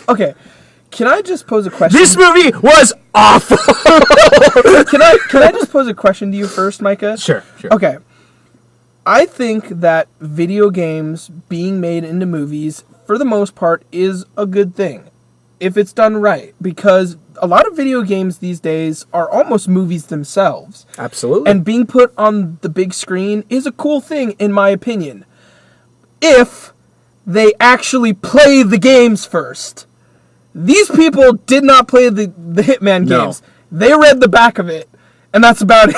Okay, can I just pose a question? This movie was awful. Can I just pose a question to you first, Micah? Sure. Okay. I think that video games being made into movies, for the most part, is a good thing. If it's done right. Because a lot of video games these days are almost movies themselves. Absolutely. And being put on the big screen is a cool thing, in my opinion. If they actually play the games first. These people did not play the Hitman games. No. They read the back of it. And that's about it.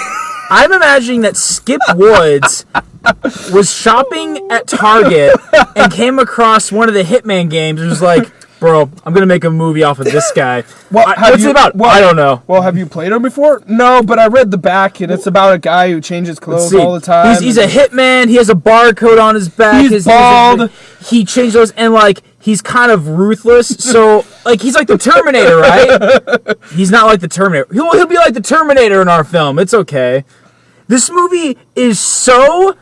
I'm imagining that Skip Woods was shopping at Target and came across one of the Hitman games and was like, bro, I'm going to make a movie off of this guy. What's it about? I don't know. Well, have you played him before? No, but I read the back, and it's about a guy who changes clothes all the time. He's a hitman. He has a barcode on his back. He's bald. He changed those, and, like, he's kind of ruthless. So, like, he's like the Terminator, right? He's not like the Terminator. He'll be like the Terminator in our film. It's okay. This movie is so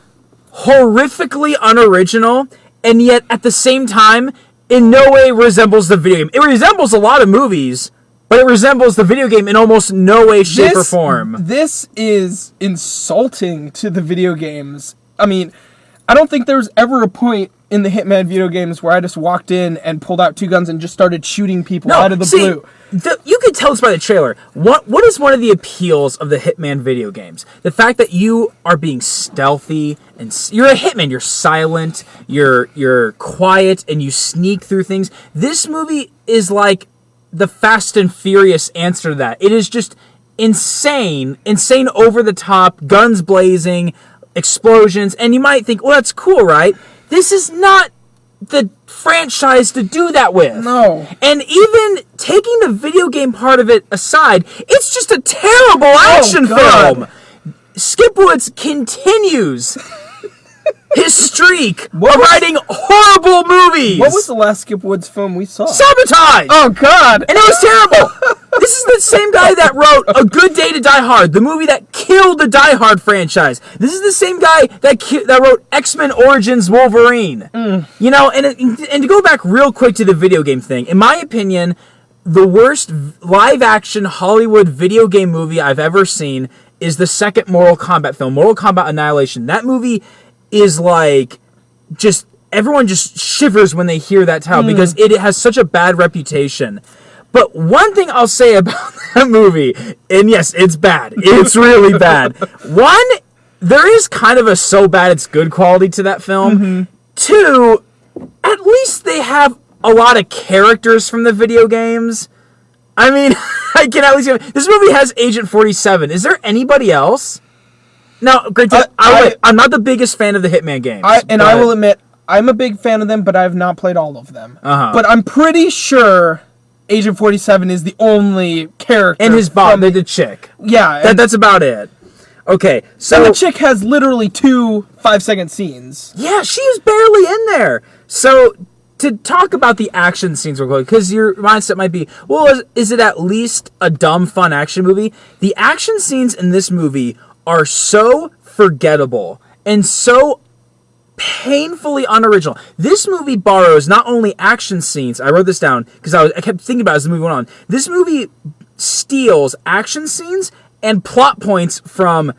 horrifically unoriginal, and yet, at the same time, in no way resembles the video game. It resembles a lot of movies, but it resembles the video game in almost no way, shape, or form. This is insulting to the video games. I mean, I don't think there was ever a point in the Hitman video games where I just walked in and pulled out two guns and just started shooting people out of the blue. You can tell this by the trailer. What is one of the appeals of the Hitman video games? The fact that you are being stealthy and you're a hitman. You're silent. You're quiet and you sneak through things. This movie is like the Fast and Furious answer to that. It is just insane, over the top, guns blazing, explosions, and you might think, well, that's cool, right? This is not the franchise to do that with. No. And even taking the video game part of it aside, it's just a terrible action film. Skip Woods continues his streak of writing horrible movies. What was the last Skip Woods film we saw? Sabotage! Oh, God. And it was terrible. This is the same guy that wrote A Good Day to Die Hard, the movie that killed the Die Hard franchise. This is the same guy that wrote X-Men Origins Wolverine. You know, and to go back real quick to the video game thing, in my opinion, the worst live-action Hollywood video game movie I've ever seen is the second Mortal Kombat film, Mortal Kombat Annihilation. That movie is like, everyone just shivers when they hear that title because it has such a bad reputation. But one thing I'll say about that movie, and yes, it's bad. It's really bad. One, there is kind of a so bad it's good quality to that film. Two, at least they have a lot of characters from the video games. I mean, I can at least... This movie has Agent 47. Is there anybody else? Now, granted, I'm not the biggest fan of the Hitman games. I will admit, I'm a big fan of them, but I have not played all of them. But I'm pretty sure Agent 47 is the only character. And his bomb, the chick. Yeah. That's about it. Okay, so... And the chick has literally 2 5-second scenes. Yeah, she was barely in there. So, to talk about the action scenes real quick, because your mindset might be, well, is it at least a dumb, fun action movie? The action scenes in this movie are so forgettable and so painfully unoriginal. This movie borrows not only action scenes, I wrote this down because I kept thinking about it as the movie went on. This movie steals action scenes and plot points from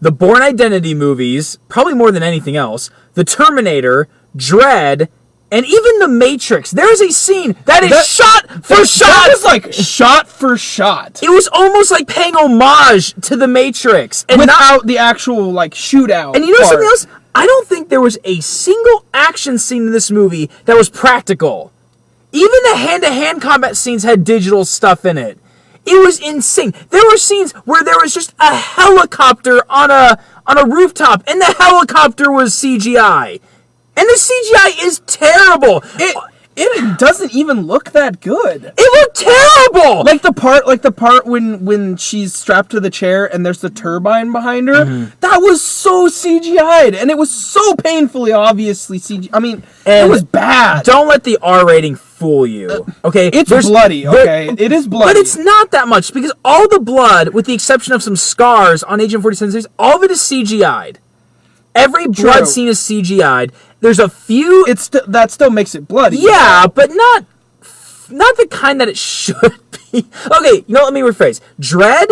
the Bourne Identity movies, probably more than anything else, The Terminator, Dredd, and even The Matrix. There's a scene that is shot for shot. That was like shot for shot. It was almost like paying homage to The Matrix. And without the actual, like, shootout. And you know something else? I don't think there was a single action scene in this movie that was practical. Even the hand-to-hand combat scenes had digital stuff in it. It was insane. There were scenes where there was just a helicopter on a rooftop, and the helicopter was CGI. And the CGI is terrible. It doesn't even look that good. It looked terrible. Like the part when she's strapped to the chair and there's the turbine behind her. That was so CGI'd, and it was so painfully obviously CGI. I mean, it was bad. Don't let the R rating fool you. Okay, it's bloody. Okay, it is bloody, but it's not that much because all the blood, with the exception of some scars on Agent 47 series, all of it is CGI'd. Every blood scene is CGI'd. There's a few... that still makes it bloody. Yeah, but not not the kind that it should be. Okay, let me rephrase. Dread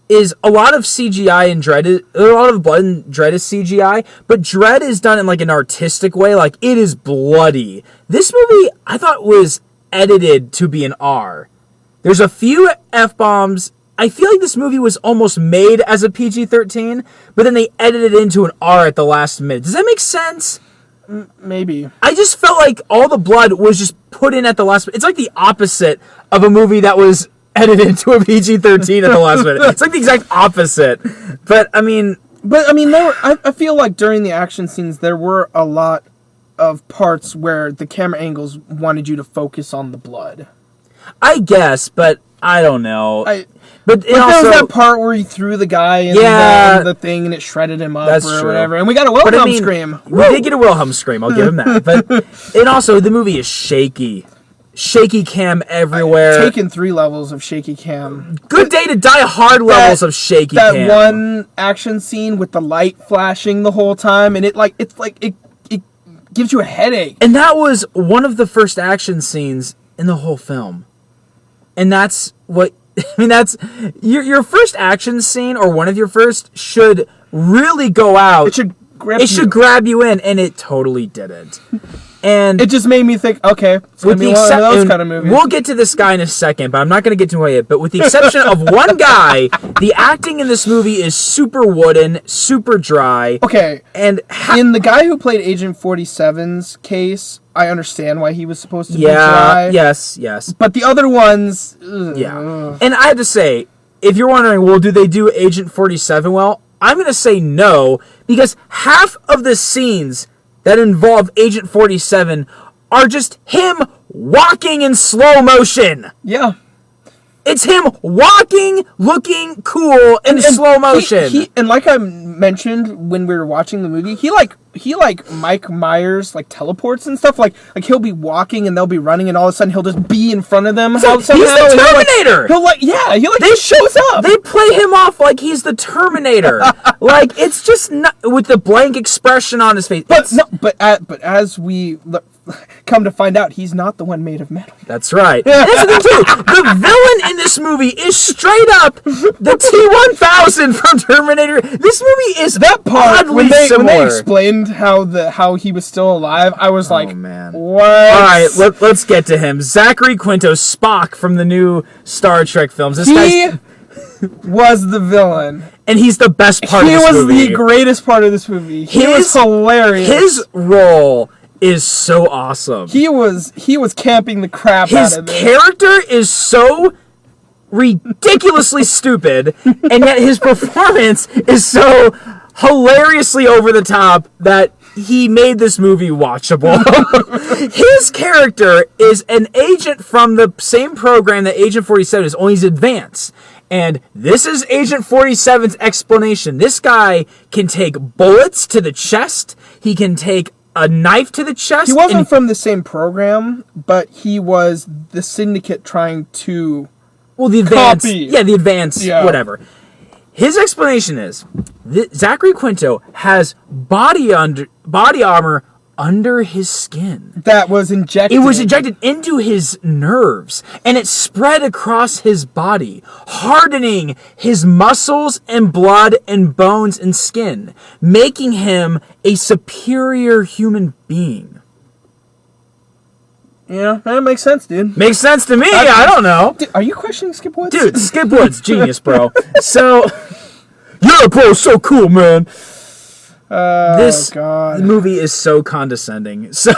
is a lot of CGI and Dread is a lot of blood and Dread is CGI, but Dread is done in like an artistic way, like it is bloody. This movie I thought was edited to be an R. There's a few F-bombs. I feel like this movie was almost made as a PG-13, but then they edited it into an R at the last minute. Does that make sense? Maybe. I just felt like all the blood was just put in at the last minute. It's like the opposite of a movie that was edited into a PG-13 at the last minute. It's like the exact opposite. But I mean, I feel like during the action scenes there were a lot of parts where the camera angles wanted you to focus on the blood. I guess, but I don't know. But there was that part where he threw the guy in the thing and it shredded him up whatever. And we got a Wilhelm scream. We did get a Wilhelm scream, I'll give him that. But and also the movie is shaky. Shaky cam everywhere. I've taken 3 levels of shaky cam. Good Day to Die Hard levels of shaky cam. That one action scene with the light flashing the whole time, and it gives you a headache. And that was one of the first action scenes in the whole film. And that's what that's your first action scene, or one of your first, should really go out. It should grab you in, and it totally didn't. And it just made me think, okay, it's going to be one of those kind of movies. We'll get to this guy in a second, but I'm not going to get to him yet. But with the exception of one guy, the acting in this movie is super wooden, super dry. Okay, and in the guy who played Agent 47's case, I understand why he was supposed to be dry. Yes. But the other ones... Yeah. And I have to say, if you're wondering, well, do they do Agent 47 well? I'm going to say no, because half of the scenes that involve Agent 47 are just him walking in slow motion. Yeah. It's him walking, looking cool in slow motion. And like I mentioned when we were watching the movie, he Mike Myers teleports and stuff. Like he'll be walking and they'll be running, and all of a sudden he'll just be in front of them. He's the Terminator. He shows up. They play him off like he's the Terminator. Like it's just not, with the blank expression on his face. But as we come to find out, he's not the one made of metal. That's right. And that's the thing too. The villain in this movie is straight up the T-1000 from Terminator. This movie is that part oddly similar. When they explained how he was still alive, I was like, man. What? All right, let's get to him. Zachary Quinto, Spock from the new Star Trek films. He was the villain. And he's the best part of this movie. He was the greatest part of this movie. He was hilarious. His role is so awesome. He was camping the crap out of it. His character is so ridiculously stupid, and yet his performance is so hilariously over the top that he made this movie watchable. His character is an agent from the same program that Agent 47 is, only he's advanced. And this is Agent 47's explanation. This guy can take bullets to the chest. He can take a knife to the chest. He wasn't from the same program, but he was the syndicate trying to the advanced, copy. Yeah, the advanced, whatever. His explanation is Zachary Quinto has body armor under his skin. That was injected. It was injected into his nerves, and it spread across his body, hardening his muscles and blood and bones and skin, making him a superior human being. Yeah, that makes sense, dude. Makes sense to me. I don't know. Dude, are you questioning Skip Woods? Dude, Skip Woods, genius, bro. So, yeah, bro, so cool, man. This movie is so condescending. So,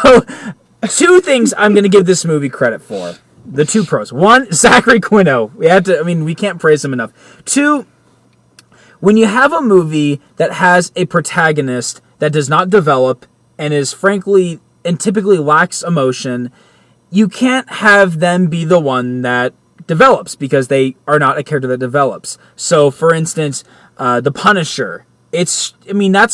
2 things I'm going to give this movie credit for. The 2 pros. 1, Zachary Quinto. We can't praise him enough. 2, when you have a movie that has a protagonist that does not develop and is frankly and typically lacks emotion, you can't have them be the one that develops, because they are not a character that develops. So, for instance, The Punisher. That's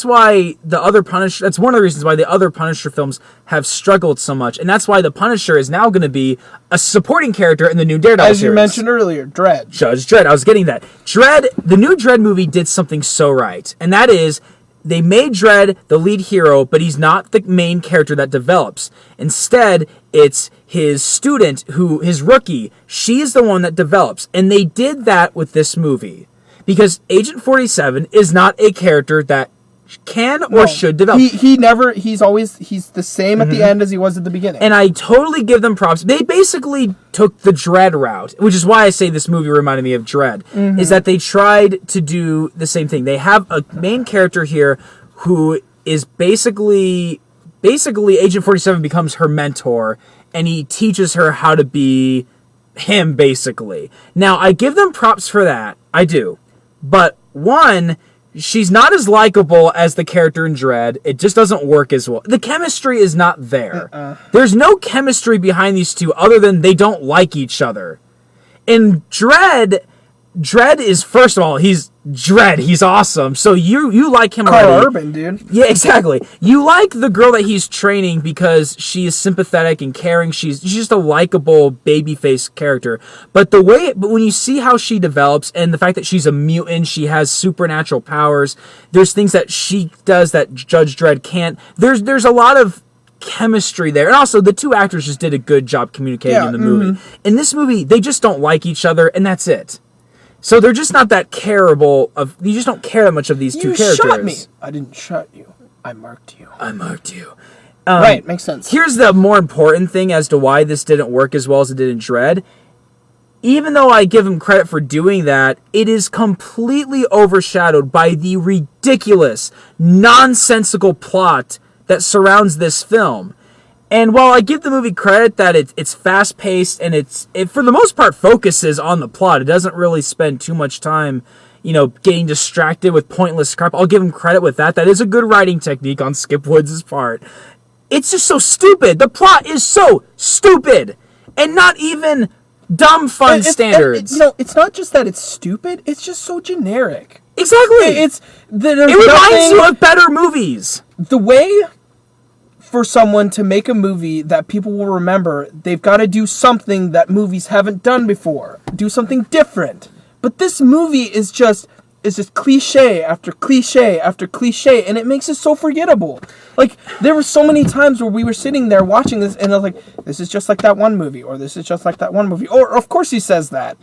why that's one of the reasons why the other Punisher films have struggled so much. And that's why the Punisher is now going to be a supporting character in the new Daredevil series. As you mentioned earlier, Dredd. Judge Dredd. I was getting that. The new Dredd movie did something so right. And that is, they made Dredd the lead hero, but he's not the main character that develops. Instead, it's his student, his rookie. She is the one that develops. And they did that with this movie. Because Agent 47 is not a character that can or should develop. He's the same at the end as he was at the beginning. And I totally give them props. They basically took the Dredd route, which is why I say this movie reminded me of Dredd, is that they tried to do the same thing. They have a main character here who is basically Agent 47 becomes her mentor, and he teaches her how to be him, basically. Now, I give them props for that. I do. But one, she's not as likable as the character in Dredd. It just doesn't work as well. The chemistry is not there. There's no chemistry behind these two other than they don't like each other. In Dredd is, first of all, he's Dredd. He's awesome. So you like him already. Carl Urban, dude. Yeah, exactly. You like the girl that he's training because she is sympathetic and caring. She's just a likable babyface character. But when you see how she develops and the fact that she's a mutant, she has supernatural powers. There's things that she does that Judge Dredd can't. There's a lot of chemistry there. And also, the two actors just did a good job communicating in the movie. In this movie, they just don't like each other, and that's it. So they're just not that careable you just don't care that much of these two characters. You shot me. I didn't shot you. I marked you. Right, makes sense. Here's the more important thing as to why this didn't work as well as it did in Dredd. Even though I give him credit for doing that, it is completely overshadowed by the ridiculous, nonsensical plot that surrounds this film. And while I give the movie credit that it's fast-paced and it for the most part focuses on the plot, it doesn't really spend too much time, getting distracted with pointless crap. I'll give him credit with that. That is a good writing technique on Skip Woods' part. It's just so stupid. The plot is so stupid. And not even dumb fun standards. It's not just that it's stupid, it's just so generic. Exactly. It reminds you of better movies. The way for someone to make a movie that people will remember, they've got to do something that movies haven't done before. Do something different. But this movie is just cliche after cliche after cliche, and it makes it so forgettable. Like, there were so many times where we were sitting there watching this, and I was like, this is just like that one movie, or this is just like that one movie. Or, of course he says that,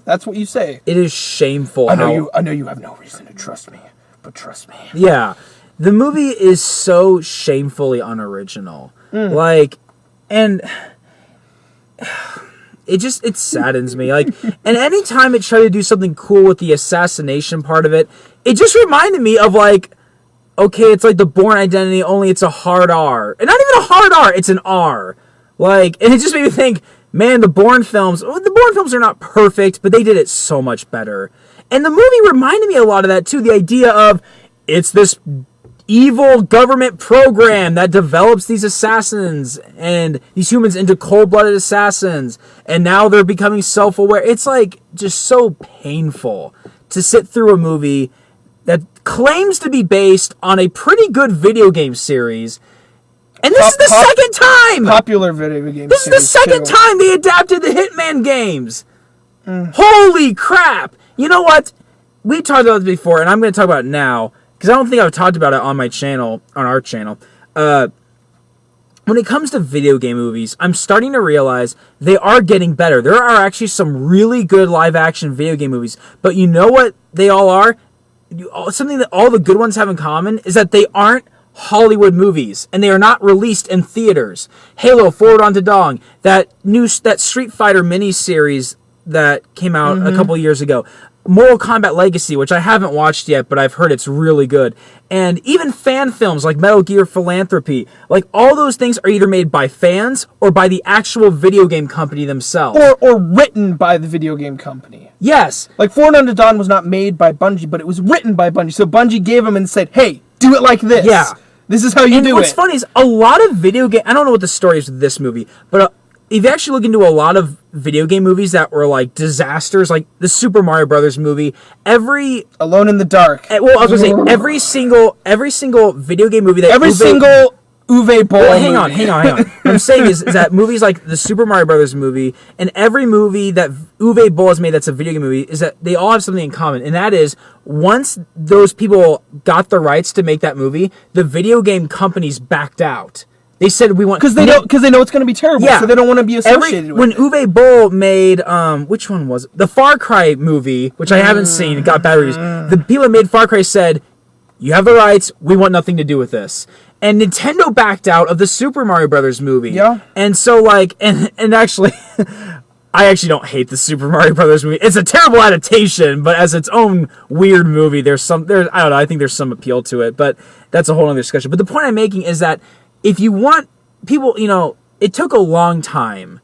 That's what you say. It is shameful. I know you have no reason to trust me, but trust me. Yeah. The movie is so shamefully unoriginal. And it saddens me. And anytime it tried to do something cool with the assassination part of it, it just reminded me of okay, it's like the Bourne Identity, only it's a hard R. And not even a hard R, it's an R. And it just made me think, man, the Bourne films are not perfect, but they did it so much better. And the movie reminded me a lot of that too, the idea of it's this evil government program that develops these assassins and these humans into cold-blooded assassins, and now they're becoming self-aware. It's just so painful to sit through a movie that claims to be based on a pretty good video game series, and this is the second time! Popular video game This is the second time they adapted the Hitman games! Holy crap! You know what? We talked about this before, and I'm going to talk about it now, because I don't think I've talked about it on my channel, on our channel. When it comes to video game movies, I'm starting to realize they are getting better. There are actually some really good live-action video game movies. But you know what they all are? Something that all the good ones have in common is that they aren't Hollywood movies, and they are not released in theaters. Halo, Forward Unto Dawn, that Street Fighter miniseries that came out a couple years ago. Mortal Kombat Legacy, which I haven't watched yet, but I've heard it's really good. And even fan films like Metal Gear Philanthropy. All those things are either made by fans or by the actual video game company themselves. Or written by the video game company. Yes. Forward Unto Dawn was not made by Bungie, but it was written by Bungie. So Bungie gave them and said, hey, do it like this. Yeah. This is how you do it. And what's funny is a lot of video game... I don't know what the story is with this movie, but... if you actually look into a lot of video game movies that were disasters, like the Super Mario Brothers movie, Alone in the Dark. Well, I was gonna say every single video game movie that Uwe Boll. Well, hang on. What I'm saying is that movies like the Super Mario Brothers movie and every movie that Uwe Boll has made that's a video game movie is that they all have something in common, and that is once those people got the rights to make that movie, the video game companies backed out. They said we want because they know it's going to be terrible, so they don't want to be associated with it. When Uwe Boll made which one was it? The Far Cry movie, which I haven't seen, it got bad reviews. The people that made Far Cry said, "You have the rights. We want nothing to do with this." And Nintendo backed out of the Super Mario Brothers movie. Yeah. And so like and actually I actually don't hate the Super Mario Brothers movie. It's a terrible adaptation, but as its own weird movie, there's I don't know, I think there's some appeal to it, but that's a whole other discussion. But the point I'm making is that if you want people, it took a long time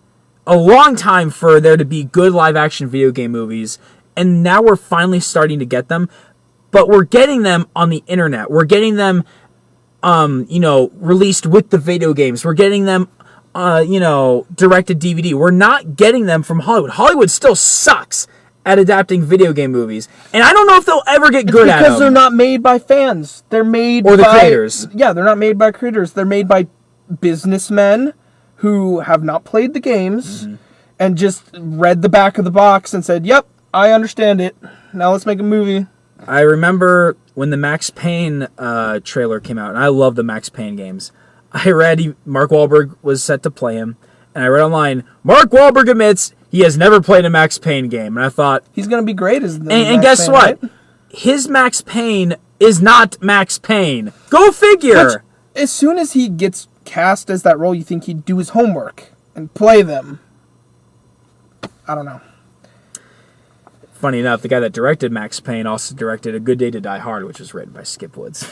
for there to be good live action video game movies, and now we're finally starting to get them, but we're getting them on the internet. We're getting them released with the video games. We're getting them, directed DVD. We're not getting them from Hollywood. Hollywood still sucks at adapting video game movies, and I don't know if they'll ever get good at them. Because they're not made by fans. They're made by... Or the by creators. Yeah, they're not made by creators. They're made by businessmen who have not played the games and just read the back of the box and said, "Yep, I understand it. Now let's make a movie." I remember when the Max Payne trailer came out, and I love the Max Payne games. I read Mark Wahlberg was set to play him, and I read online, Mark Wahlberg admits he has never played a Max Payne game. And I thought... He's going to be great as the And guess Payne, what? Right? His Max Payne is not Max Payne. Go figure! Which, as soon as he gets cast as that role, you think he'd do his homework and play them. I don't know. Funny enough, the guy that directed Max Payne also directed A Good Day to Die Hard, which was written by Skip Woods.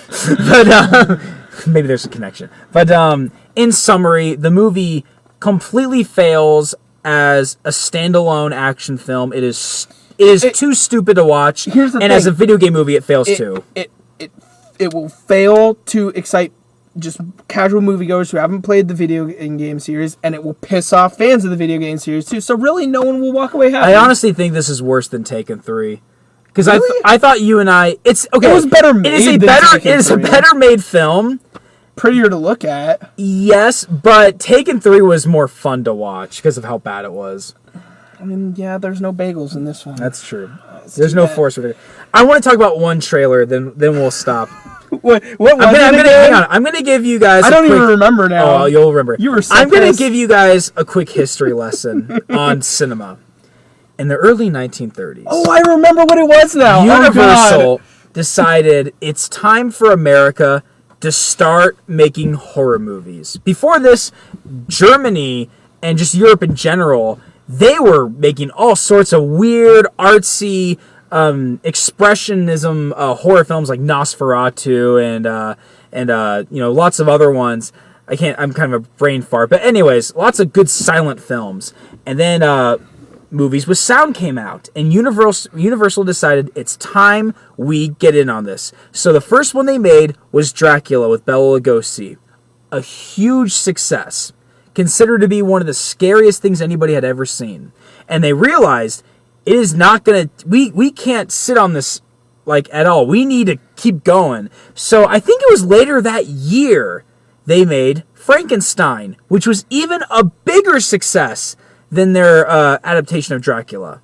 But maybe there's a connection. But in summary, the movie completely fails as a standalone action film. It is too stupid to watch. Here's the thing. As a video game movie, it fails too. It will fail to excite just casual moviegoers who haven't played the video game series, and it will piss off fans of the video game series too. So really, no one will walk away happy. I honestly think this is worse than Taken 3. Because really? I thought you and I... It's okay. It was better made. It is a better made film. Prettier to look at. Yes, but Taken 3 was more fun to watch because of how bad it was. I mean, yeah, there's no bagels in this one. That's true. There's no force with it. I want to talk about one trailer, then we'll stop. What was hang on. I'm gonna give you guys. I don't even remember now. Oh, you'll remember. You were so I'm gonna pissed. give you guys a quick history lesson on cinema. In the early 1930s. Oh, I remember what it was now. Universal decided it's time for America to start making horror movies. Before this, Germany and just Europe in general, they were making all sorts of weird, artsy, expressionism horror films like Nosferatu and lots of other ones. I'm kind of a brain fart, but anyways, lots of good silent films. And then movies with sound came out, and Universal decided it's time we get in on this. So the first one they made was Dracula with Bela Lugosi, a huge success, considered to be one of the scariest things anybody had ever seen. And they realized it is not gonna. We can't sit on this at all. We need to keep going. So I think it was later that year they made Frankenstein, which was even a bigger success than their adaptation of Dracula.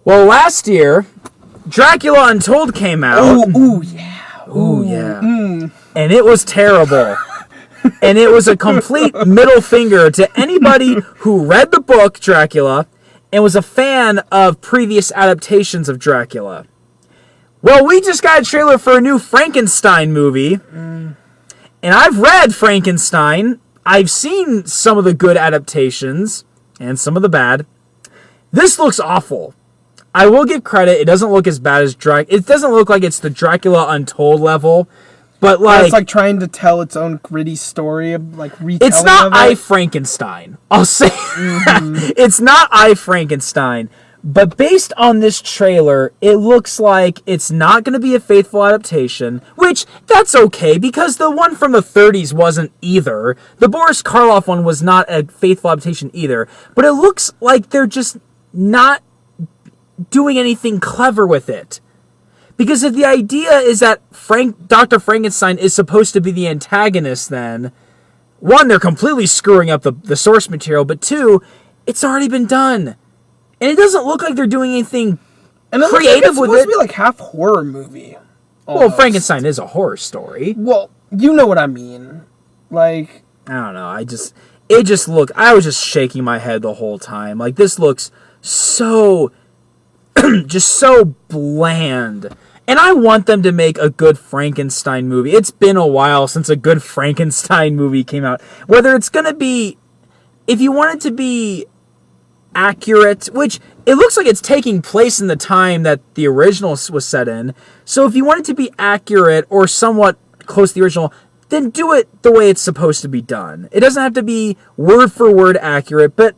Well, last year, Dracula Untold came out. Ooh, yeah. Ooh, yeah. And it was terrible. And it was a complete middle finger to anybody who read the book, Dracula, and was a fan of previous adaptations of Dracula. Well, we just got a trailer for a new Frankenstein movie. And I've read Frankenstein. I've seen some of the good adaptations and some of the bad. This looks awful. I will give credit. It doesn't look as bad as Dracula. It doesn't look like it's the Dracula Untold level. But it's like trying to tell its own gritty story, retelling. It's not of it. I, Frankenstein. I'll say it's not I, Frankenstein. But based on this trailer, it looks like it's not going to be a faithful adaptation, which that's okay because the one from the 30s wasn't either. The Boris Karloff one was not a faithful adaptation either. But it looks like they're just not doing anything clever with it. Because if the idea is that Dr. Frankenstein is supposed to be the antagonist, then, one, they're completely screwing up the source material, but two, it's already been done. And it doesn't look like they're doing anything creative with it. It's supposed to be like half horror movie. Well, Frankenstein is a horror story. Well, you know what I mean. Like, I don't know. I was just shaking my head the whole time. Like, this looks so, just so bland. And I want them to make a good Frankenstein movie. It's been a while since a good Frankenstein movie came out. Whether it's going to be, if you want it to be accurate, which it looks like it's taking place in the time that the original was set in. So if you want it to be accurate or somewhat close to the original, then do it the way it's supposed to be done. It doesn't have to be word for word accurate, but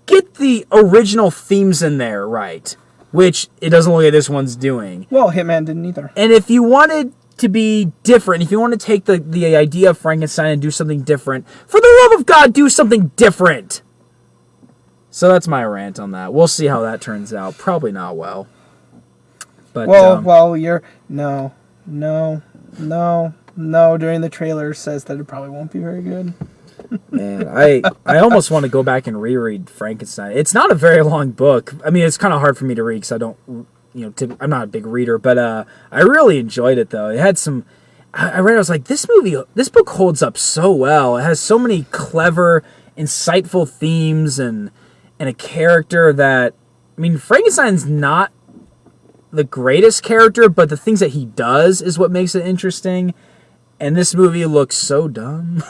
get the original themes in there right, which it doesn't look like this one's doing. Well, Hitman didn't either. And if you wanted to be different, if you want to take the idea of Frankenstein and do something different, for the love of God, do something different. So that's my rant on that. We'll see how that turns out. Probably not well. But you're no. During the trailer says that it probably won't be very good. Man, I almost want to go back and reread Frankenstein. It's not a very long book. I mean, it's kind of hard for me to read because I don't, I'm not a big reader. But I really enjoyed it though. It had some. I read. I was like, this book holds up so well. It has so many clever, insightful themes and a character that, I mean, Frankenstein's not the greatest character, but the things that he does is what makes it interesting. And this movie looks so dumb.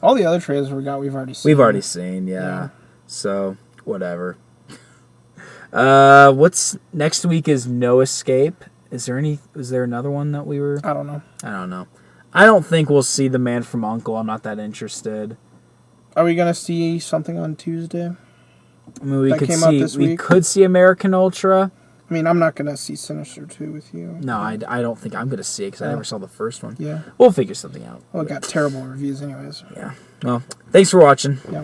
All the other trailers we've already seen. We've already seen, yeah. So, whatever. What's next week is No Escape. Is there another one that we were... I don't know. I don't think we'll see The Man from U.N.C.L.E. I'm not that interested. Are we going to see something on Tuesday? I mean, we could see American Ultra. I mean, I'm not going to see Sinister 2 with you. No, I don't think I'm going to see it because I never saw the first one. Yeah. We'll figure something out. Well, it got terrible reviews anyways. Yeah. Well, thanks for watching. Yeah.